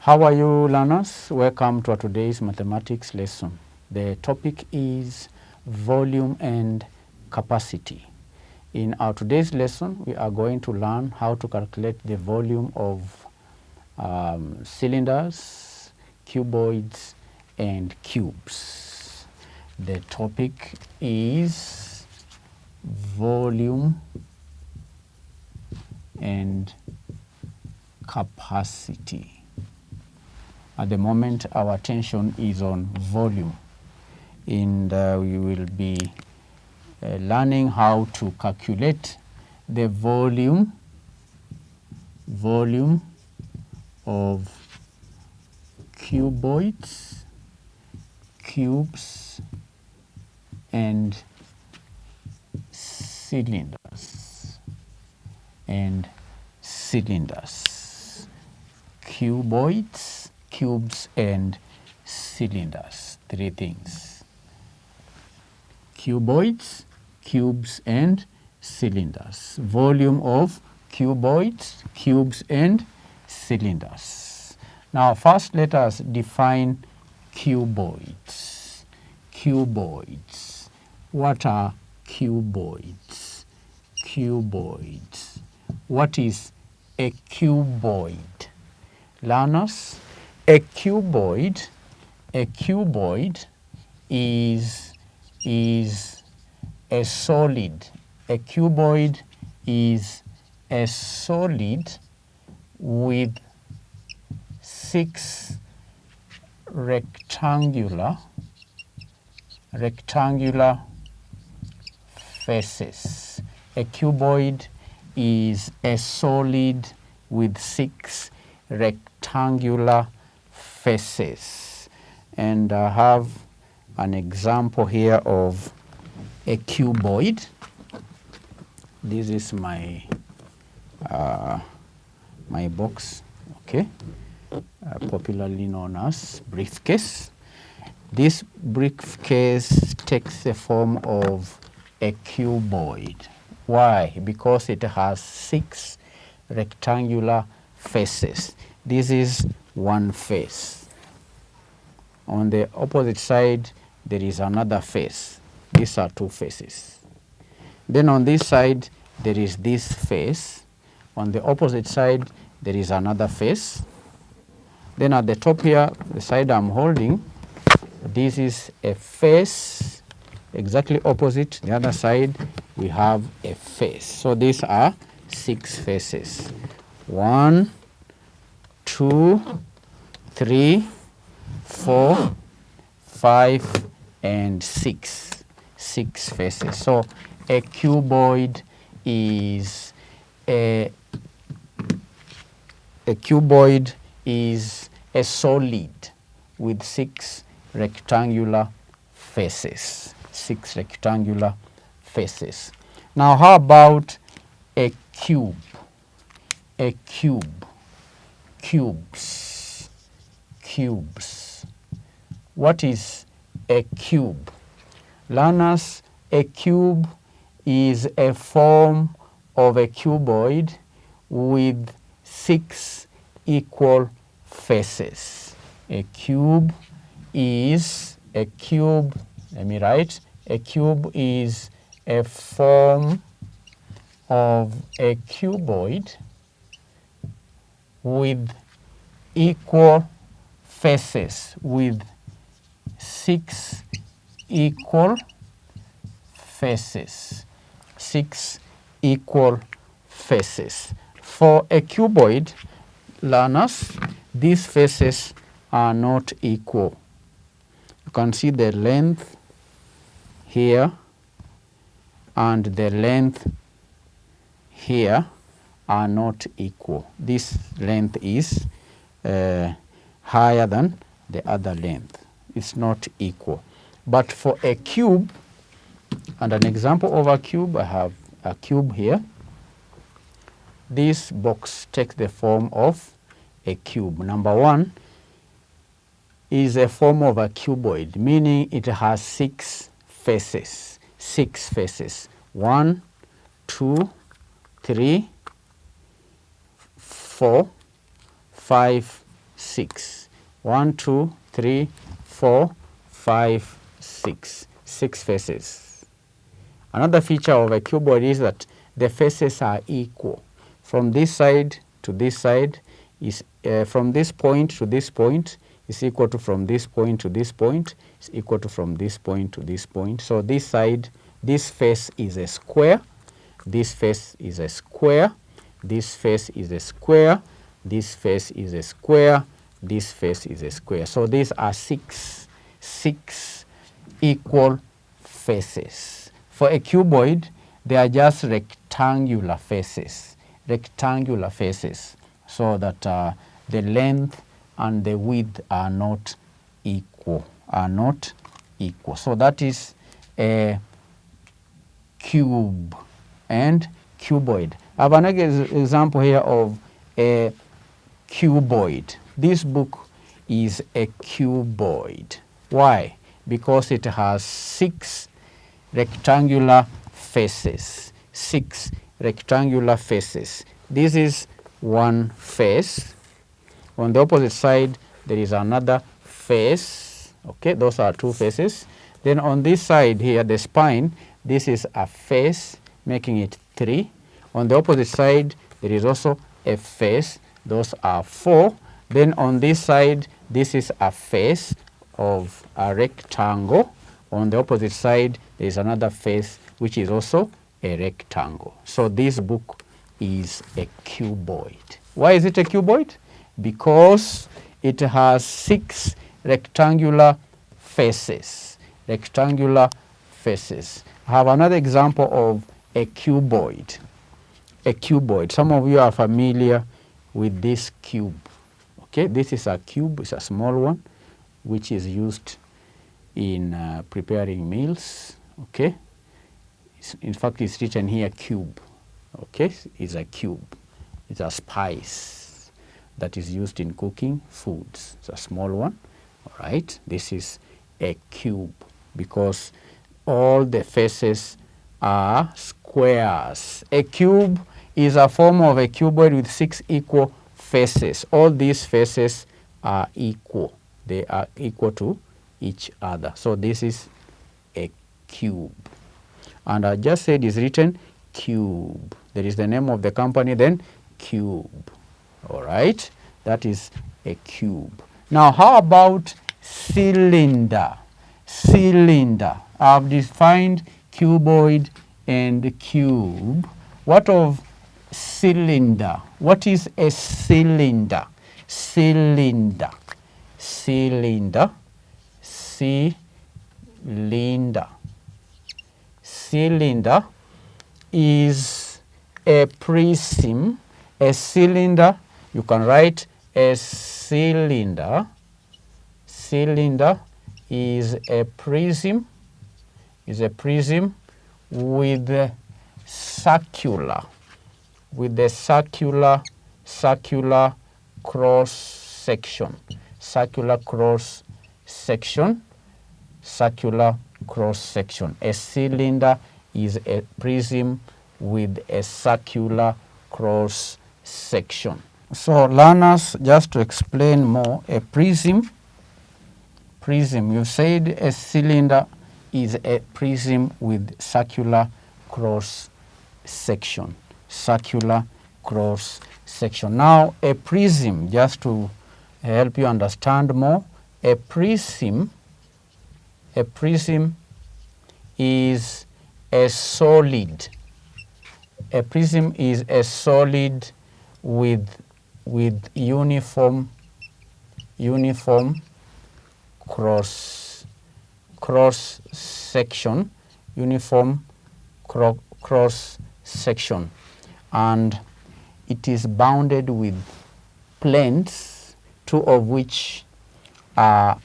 How are you, learners? Welcome to today's mathematics lesson. The topic is volume and capacity. In our today's lesson, we are going to learn how to calculate the volume of cylinders, cuboids, and cubes. The topic is volume and capacity. At the moment, our attention is on volume, and we will be learning how to calculate the volume of cuboids, cubes, and cylinders. Cuboids, cubes, and cylinders. Three things. Cuboids, cubes, and cylinders. Volume of cuboids, cubes, and cylinders. Now, first let us define cuboids. Cuboids. What are cuboids? Cuboids. What is a cuboid? Learners, a cuboid is a solid. A cuboid is a solid with 6 rectangular faces. A cuboid is a solid with 6 rectangular faces. And I have an example here of a cuboid. This is my my box, okay, popularly known as briefcase. This briefcase takes the form of a cuboid. Why? Because it has 6 rectangular faces. This is one face. On the opposite side, there is another face. These are 2 faces. Then on this side, there is this face. On the opposite side, there is another face. Then at the top here, the side I'm holding, this is a face exactly opposite. The other side, we have a face. So these are 6 faces. 1, 2, 3, 4, 5, and 6. 6 faces. So a cuboid is a solid with 6 rectangular faces. 6 rectangular faces. Now, how about a cube? A cube. Cubes. What is a cube? Learners, a cube is a form of a cuboid with 6 equal faces. A cube is a cube is a form of a cuboid with equal faces, with 6 equal faces. 6 equal faces. For a cuboid, learners, these faces are not equal. You can see the length here and the length here are not equal. This length is higher than the other length. It's not equal. But for a cube, and an example of a cube, I have a cube here. This box takes the form of a cube. Number 1 is a form of a cuboid, meaning it has 6 faces. 6 faces. 1, 2, 3, 4, 5, 6. 1, 2, 3, 4, 5, 6. 6 faces. Another feature of a cuboid is that the faces are equal. From this side to this side is from this point to this point is equal to from this point to this point is equal to from this point to this point. So this side, this face is a square. This face is a square. This face is a square. This face is a square. This face is a square. So these are six equal faces. For a cuboid, they are just rectangular faces. Rectangular faces, so that the length and the width are not equal. So that is a cube and cuboid. I have another example here of a cuboid. This book is a cuboid. Why? Because it has 6 rectangular faces. 6 rectangular faces. This is one face. On the opposite side, there is another face. Okay, those are 2 faces. Then on this side here, the spine, this is a face, making it 3. On the opposite side, there is also a face. Those are 4. Then on this side, this is a face of a rectangle. On the opposite side, there is another face, which is also a rectangle. So this book is a cuboid. Why is it a cuboid? Because it has 6 rectangular faces. Rectangular faces. I have another example of a cuboid. A cuboid. Some of you are familiar with this cube. Okay, this is a cube. It's a small one, which is used in preparing meals. Okay, in fact, it's written here cube. Okay, it's a cube. It's a spice that is used in cooking foods. It's a small one. All right, this is a cube because all the faces are squares. A cube is a form of a cuboid with 6 equal faces. All these faces are equal. They are equal to each other. So this is a cube. And I just said it's written cube. There is the name of the company, then cube. All right, that is a cube. Now how about cylinder? Cylinder. I've defined cuboid and cube. What of cylinder? What is a cylinder? Cylinder. Cylinder. Cylinder. Cylinder is a prism. A cylinder, you can write a cylinder. Cylinder is a prism. Is a prism with the circular cross section. Circular cross section. Circular cross section. A cylinder is a prism with a circular cross section. So learners, just to explain more, a prism, you said a cylinder is a prism with circular cross section. Circular cross section. Now a prism, just to help you understand more, a prism is a solid. A prism is a solid with uniform cross section, uniform cross section, and it is bounded with planes, 2 of which are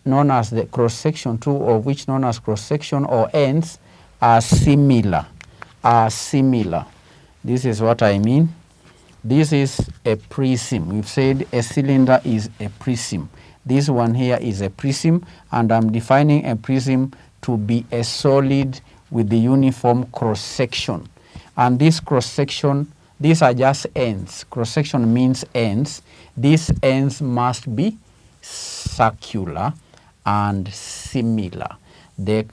known as the cross section, 2 of which known as cross section or ends are similar. This is what I mean. This is a prism. We've said a cylinder is a prism. This one here is a prism, and I'm defining a prism to be a solid with the uniform cross section. And this cross section, These are just ends. Cross-section means ends. These ends must be circular and similar. The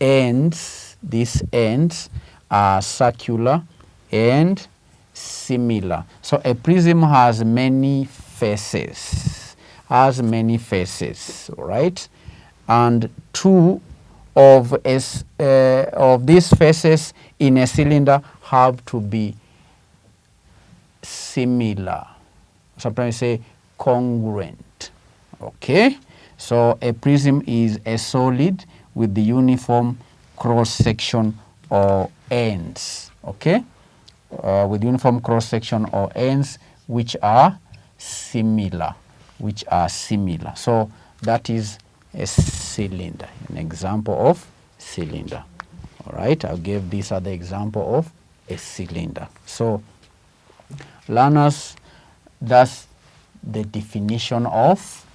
ends, these ends are circular and similar. So a prism has many faces, right? And two of these faces in a cylinder have to be similar. Sometimes say congruent. Okay? So a prism is a solid with the uniform cross-section or ends. Okay? With uniform cross-section or ends which are similar. So that is a cylinder, an example of cylinder. All right, I'll give this other example of a cylinder. So learners, that's the definition of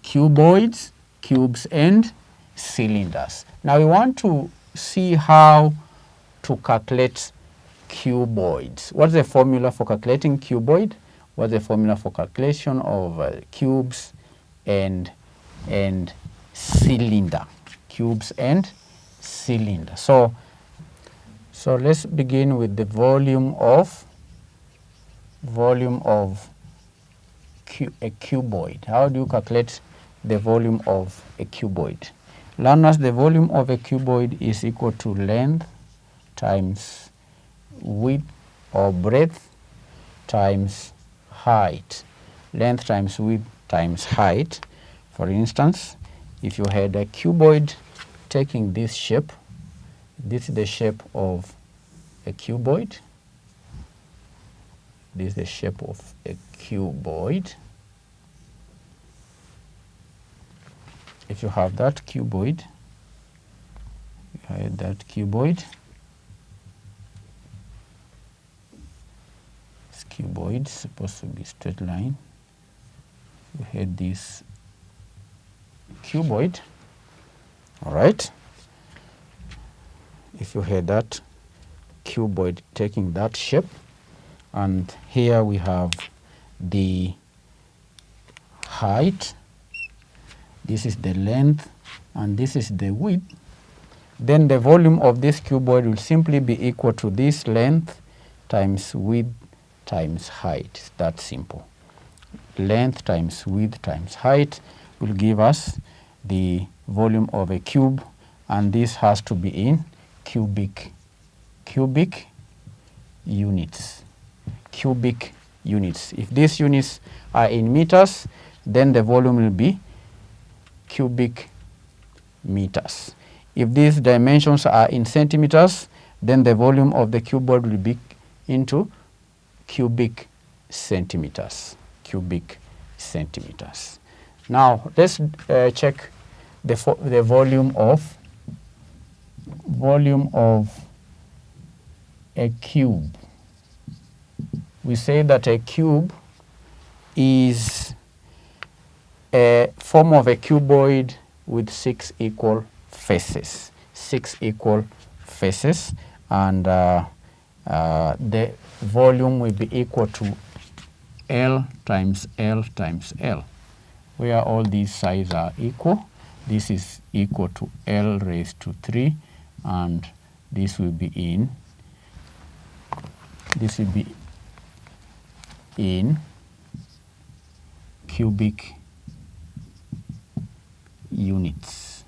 cuboids, cubes, and cylinders. Now we want to see how to calculate cuboids. What's the formula for calculating cuboid? What's the formula for calculation of cubes and cylinder? Cubes and cylinder. So let's begin with the volume of a cuboid. How do you calculate the volume of a cuboid? Learners, the volume of a cuboid is equal to length times width or breadth times height. Length times width times height. For instance, if you had a cuboid taking this shape, this is the shape of a cuboid. This is the shape of a cuboid. If you have that cuboid, cuboid is supposed to be straight line. You had this cuboid, all right? If you had that cuboid taking that shape, and here we have the height, this is the length, and this is the width, then the volume of this cuboid will simply be equal to this length times width times height. It's that simple. Length times width times height will give us the volume of a cube, and this has to be in cubic units. Cubic units. If these units are in meters, then the volume will be cubic meters. If these dimensions are in centimeters, then the volume of the cuboid will be into cubic centimeters. Now let's check the volume of a cube. We say that a cube is a form of a cuboid with 6 equal faces. 6 equal faces, and the volume will be equal to L times L times L, where all these sides are equal. This is equal to L raised to 3, and this will be in cubic units.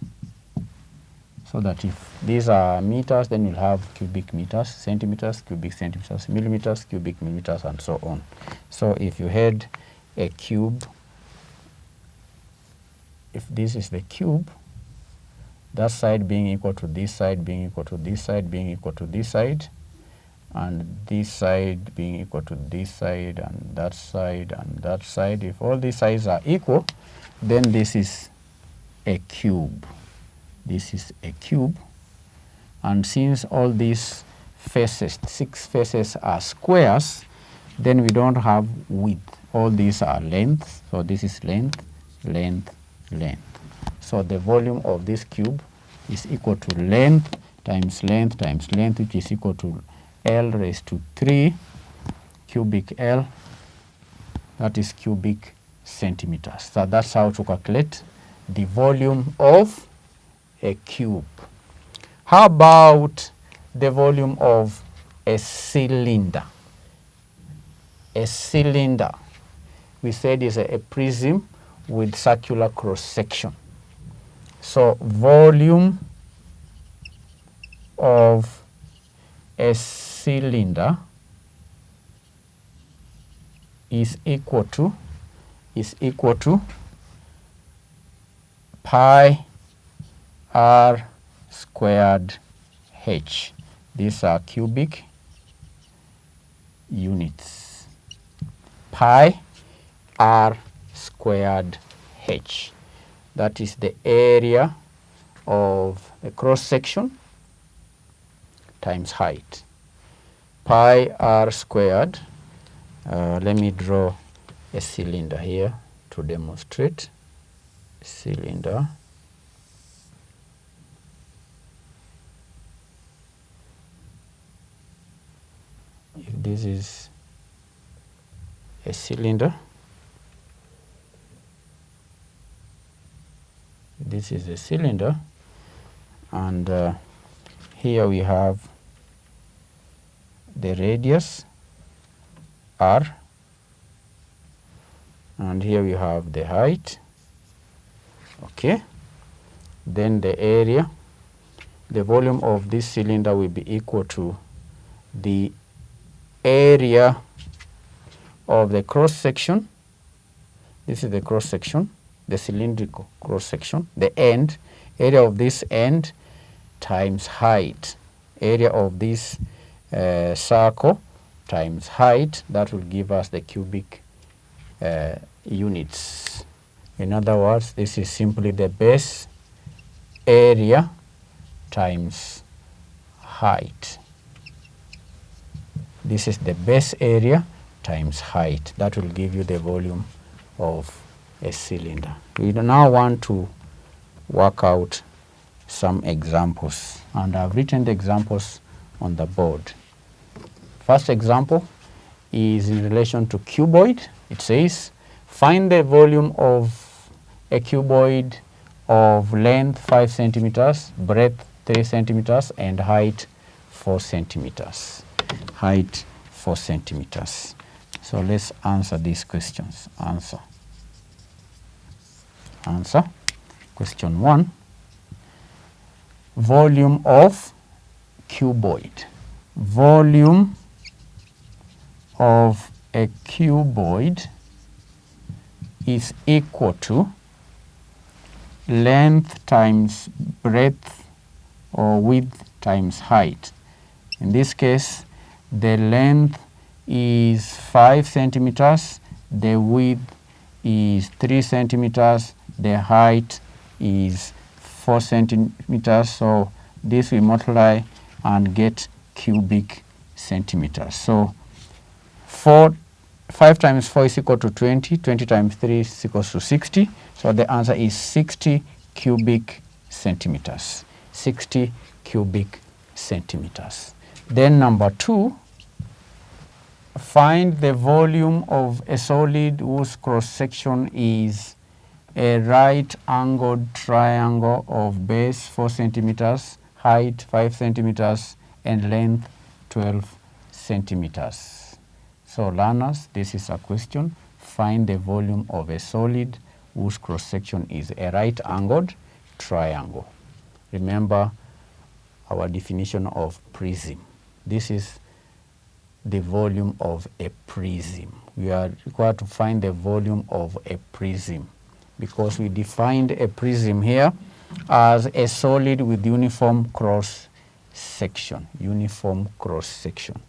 So that if these are meters, then you'll have cubic meters, centimeters, cubic centimeters, millimeters, cubic millimeters, and so on. So if you had a cube, if this is the cube, that side being equal to this side, being equal to this side, being equal to this side, and this side being equal to this side, and that side, and that side, if all these sides are equal, then this is a cube. This is a cube. And since all these faces, 6 faces, are squares, then we don't have width. All these are length. So this is length, length, length. So the volume of this cube is equal to length times length times length, which is equal to L raised to 3 cubic L, that is cubic centimeters. So that's how to calculate the volume of a cube. How about the volume of a cylinder? A cylinder, we said, is a prism with circular cross section. So volume of a cylinder is equal to pi r squared h. These are cubic units. Pi r squared h. That is the area of a cross section times height. Pi r squared. Let me draw a cylinder here to demonstrate. Cylinder. If this is a cylinder, this is a cylinder, and here we have the radius r, and here we have the height. Okay, then the area, the volume of this cylinder will be equal to the area of the cross section. This is the cross section, the cylindrical cross section, the end, area of this end times height, area of this circle times height. That will give us the cubic units. In other words, this is simply the base area times height. This is the base area times height. That will give you the volume of a cylinder. We now want to work out some examples, and I've written the examples on the board. First example is in relation to cuboid. It says, find the volume of a cuboid of length 5 centimeters, breadth 3 centimeters, and height 4 centimeters. Height 4 centimeters. So let's answer these questions. Answer. Question 1. Volume of cuboid. Volume of a cuboid is equal to length times breadth or width times height. In this case, the length is 5 centimeters, the width is 3 centimeters, the height is 4 centimeters. So this we multiply and get cubic centimeters. So 5 times 4 is equal to 20, 20 times 3 is equal to 60. So the answer is 60 cubic centimeters. 60 cubic centimeters. Then number 2, find the volume of a solid whose cross section is a right angled triangle of base 4 centimeters, height 5 centimeters, and length 12 centimeters. So learners, this is a question. Find the volume of a solid whose cross section is a right angled triangle. Remember our definition of prism. This is the volume of a prism. We are required to find the volume of a prism because we defined a prism here as a solid with uniform cross section. Uniform cross section.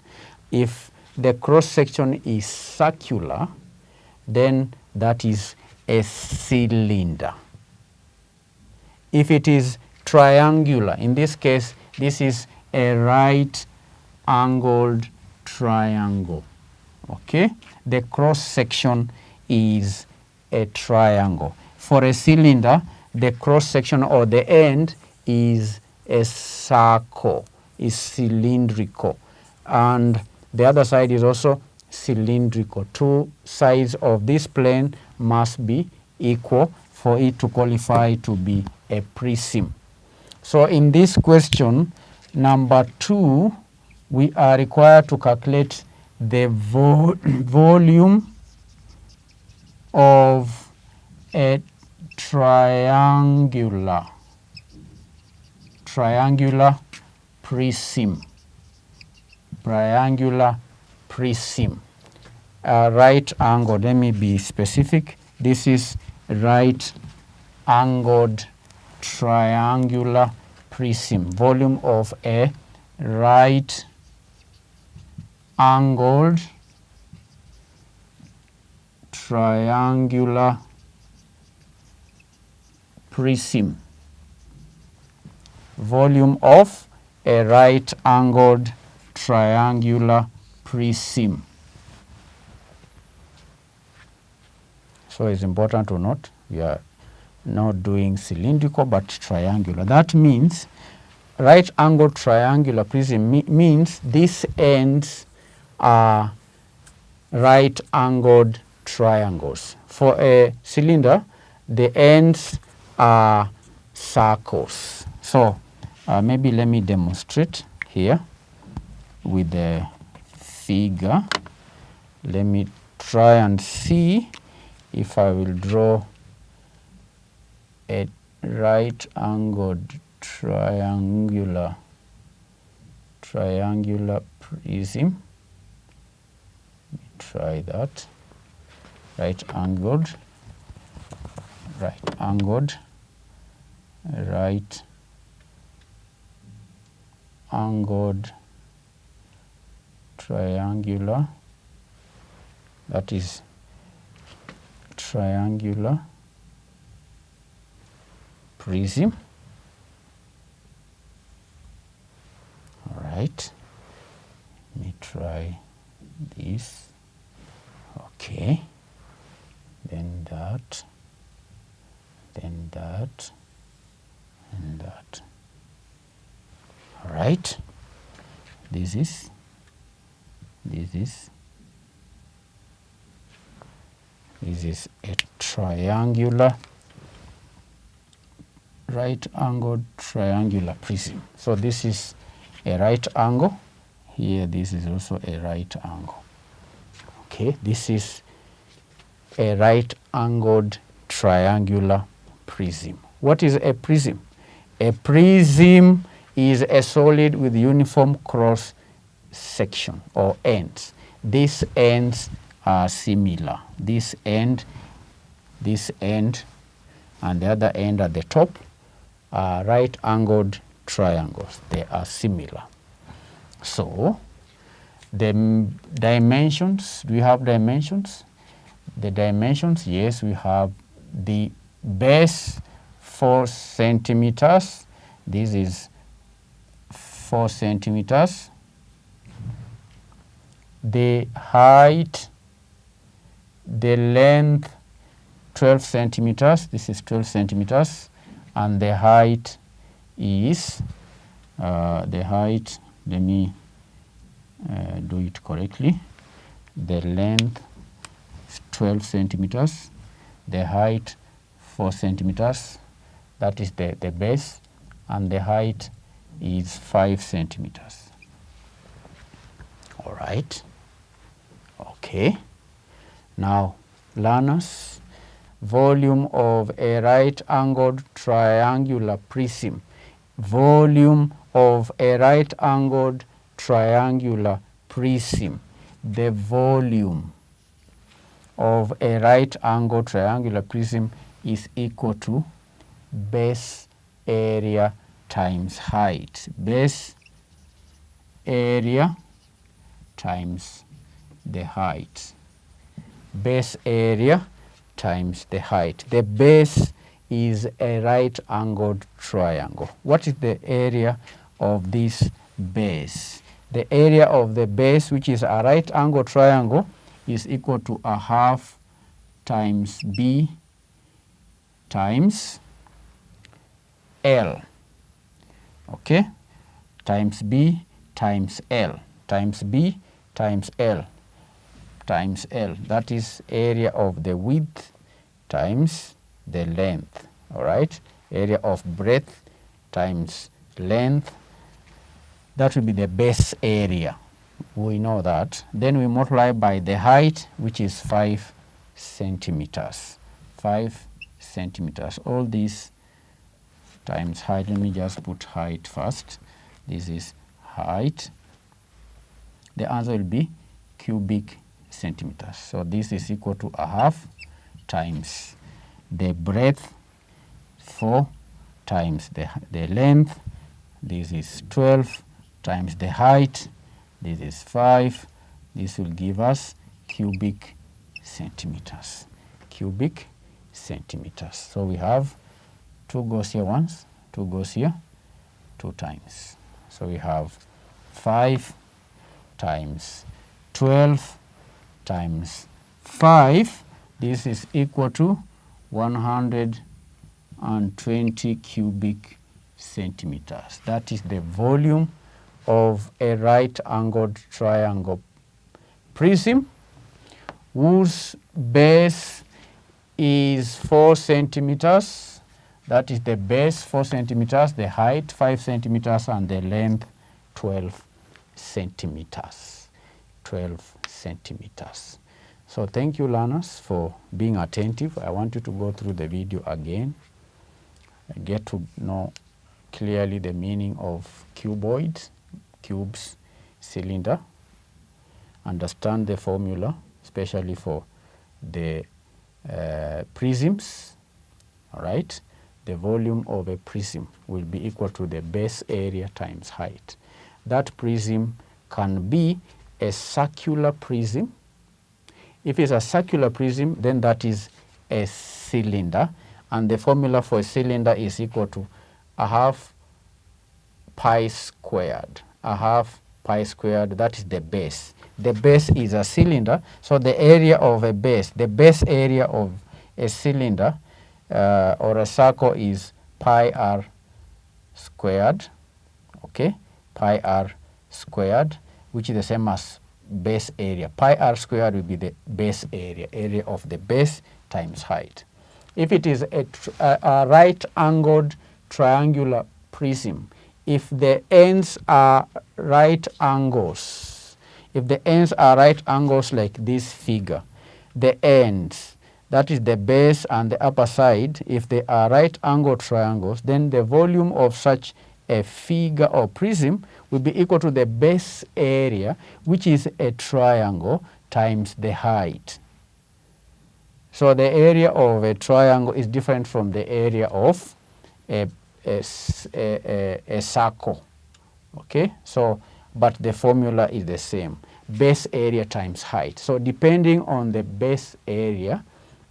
If the cross section is circular, then that is a cylinder. If it is triangular, in this case, this is a right angled triangle. Okay, the cross section is a triangle. For a cylinder, the cross section or the end is a circle, is cylindrical, and the other side is also cylindrical. Two sides of this plane must be equal for it to qualify to be a prism. So in this question, number 2, we are required to calculate the volume of a triangular prism. Right angle, let me be specific. This is right angled triangular prism. Volume of a right angled triangular prism. Volume of a right angled triangular prism. So it's important to note we are not doing cylindrical but triangular. That means right angled triangular prism means these ends are right angled triangles. For a cylinder, the ends are circles. So maybe let me demonstrate here with the figure. Let me try and see if I will draw a right angled triangular prism. Let me try that. Right angled triangular, that is triangular prism. All right, let me try this. Okay, then that, then that, and that. All right, this is a triangular right angled triangular prism. So this is a right angle. Here this is also a right angle. Okay, this is a right angled triangular prism. What is a prism? A prism is a solid with uniform cross section or ends. These ends are similar. This end, and the other end at the top are right angled triangles. They are similar. So the dimensions, do we have dimensions? The dimensions, yes, we have the base 4 centimeters. This is 4 centimeters. The height, the length 12 centimeters. This is 12 centimeters. And the height is, let me do it correctly. The length is 12 centimeters. The height 4 centimeters. That is the base. And the height is 5 centimeters. All right. Okay. Now, learners, volume of a right angled triangular prism. Volume of a right angled triangular prism. The volume of a right angled triangular prism is equal to base area times height. Base area times the height. Base area times the height. The base is a right angled triangle. What is the area of this base? The area of the base, which is a right angled triangle, is equal to a half times B times L. Okay? Times B times L. Times B times L. times L. That is area of the width times the length. All right? Area of breadth times length. That will be the base area. We know that. Then we multiply by the height, which is 5 centimeters. 5 centimeters. All these times height. Let me just put height first. This is height. The answer will be cubic centimeters. So this is equal to a half times the breadth, 4 times the length. This is 12 times the height. This is 5. This will give us cubic centimeters. Cubic centimeters. So we have 2 goes here once, 2 goes here 2 times. So we have 5 times 12 times 5. This is equal to 120 cubic centimeters. That is the volume of a right-angled triangle prism whose base is 4 centimeters. That is the base 4 centimeters, the height 5 centimeters, and the length 12 centimeters. 12 centimeters. So thank you, learners, for being attentive. I want you to go through the video again and get to know clearly the meaning of cuboid, cubes, cylinder. Understand the formula, especially for the prisms. All right? The volume of a prism will be equal to the base area times height. That prism can be a circular prism. If it's a circular prism, then that is a cylinder. And the formula for a cylinder is equal to a half pi squared. A half pi squared, that is the base. The base is a cylinder, so the area of a base, the base area of a cylinder or a circle is pi r squared, okay? Pi r squared, which is the same as base area. Pi r squared will be the base area, area of the base times height. If it is a right-angled triangular prism, if the ends are right angles, if the ends are right angles like this figure, the ends, that is the base and the upper side, if they are right angle triangles, then the volume of such a figure or prism will be equal to the base area, which is a triangle, times the height. So the area of a triangle is different from the area of a circle. Okay? So, but the formula is the same. Base area times height. So depending on the base area,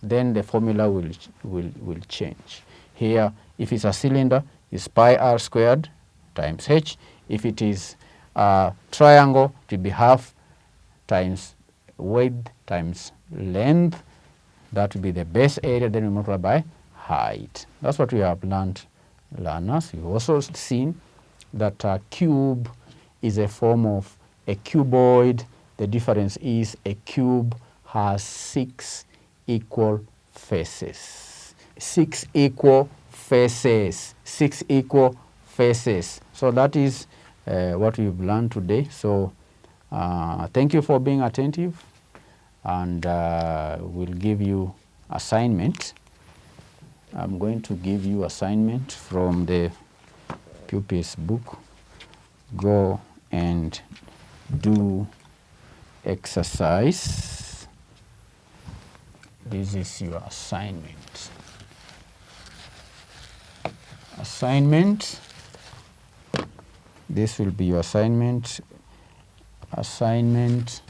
then the formula will change. Here, if it's a cylinder, it's pi r squared times h. If it is a triangle, it will be half times width times length. That will be the base area, then we multiply by height. That's what we have learned, learners. You've also seen that a cube is a form of a cuboid. The difference is a cube has 6 equal faces. 6 equal faces. 6 equal faces. So that is what we've learned today. So thank you for being attentive, and we'll give you assignment. I'm going to give you assignment from the pupil's book. Go and do exercise. This is your assignment. Assignment. This will be your assignment. Assignment.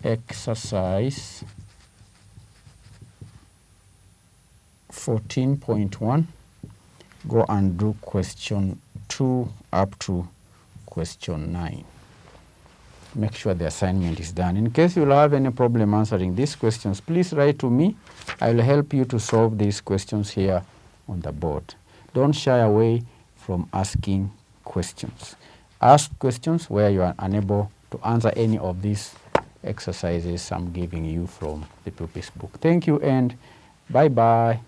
Exercise 14.1. Go and do question 2 up to question 9. Make sure the assignment is done. In case you have any problem answering these questions, please write to me. I will help you to solve these questions here on the board. Don't shy away from asking questions. ask questions where you are unable to answer any of these exercises I'm giving you from the pupils book. Thank you and bye-bye.